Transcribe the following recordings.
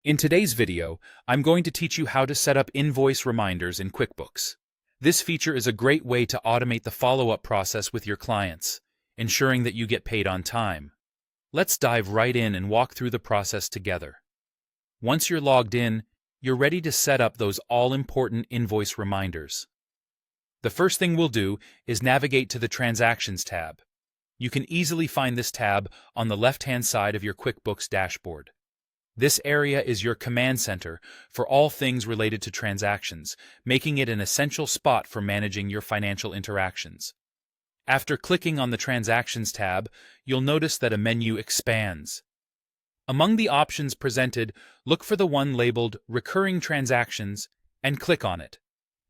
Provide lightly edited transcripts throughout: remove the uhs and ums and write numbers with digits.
In today's video, I'm going to teach you how to set up invoice reminders in QuickBooks. This feature is a great way to automate the follow-up process with your clients, ensuring that you get paid on time. Let's dive right in and walk through the process together. Once you're logged in, you're ready to set up those all-important invoice reminders. The first thing we'll do is navigate to the Transactions tab. You can easily find this tab on the left-hand side of your QuickBooks dashboard. This area is your command center for all things related to transactions, making it an essential spot for managing your financial interactions. After clicking on the Transactions tab, you'll notice that a menu expands. Among the options presented, look for the one labeled Recurring Transactions and click on it.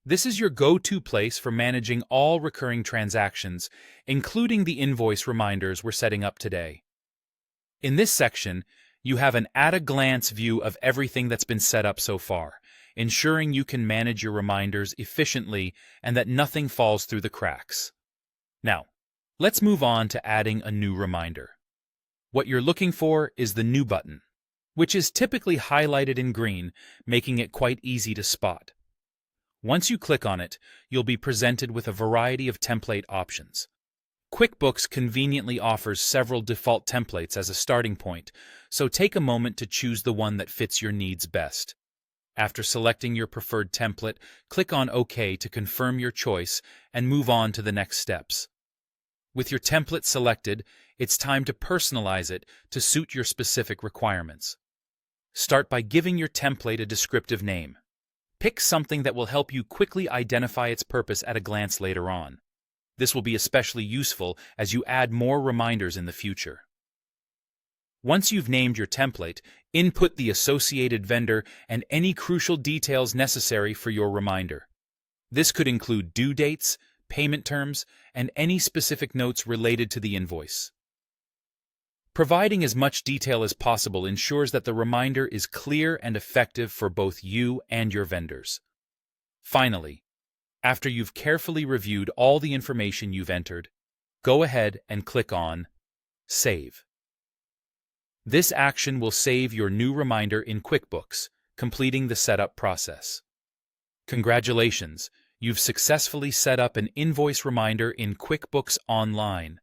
This is your go-to place for managing all recurring transactions, including the invoice reminders we're setting up today. In this section, you have an at-a-glance view of everything that's been set up so far, ensuring you can manage your reminders efficiently and that nothing falls through the cracks. Now, let's move on to adding a new reminder. What you're looking for is the New button, which is typically highlighted in green, making it quite easy to spot. Once you click on it, you'll be presented with a variety of template options. QuickBooks conveniently offers several default templates as a starting point, so take a moment to choose the one that fits your needs best. After selecting your preferred template, click on OK to confirm your choice and move on to the next steps. With your template selected, it's time to personalize it to suit your specific requirements. Start by giving your template a descriptive name. Pick something that will help you quickly identify its purpose at a glance later on. This will be especially useful as you add more reminders in the future. Once you've named your template, input the associated vendor and any crucial details necessary for your reminder. This could include due dates, payment terms, and any specific notes related to the invoice. Providing as much detail as possible ensures that the reminder is clear and effective for both you and your vendors. Finally, after you've carefully reviewed all the information you've entered, go ahead and click on Save. This action will save your new reminder in QuickBooks, completing the setup process. Congratulations! You've successfully set up an invoice reminder in QuickBooks Online,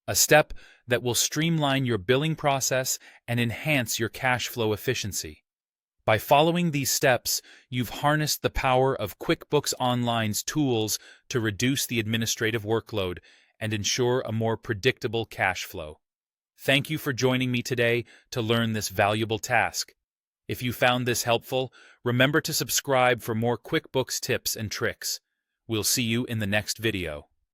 a step that will streamline your billing process and enhance your cash flow efficiency. By following these steps, you've harnessed the power of QuickBooks Online's tools to reduce the administrative workload and ensure a more predictable cash flow. Thank you for joining me today to learn this valuable task. If you found this helpful, remember to subscribe for more QuickBooks tips and tricks. We'll see you in the next video.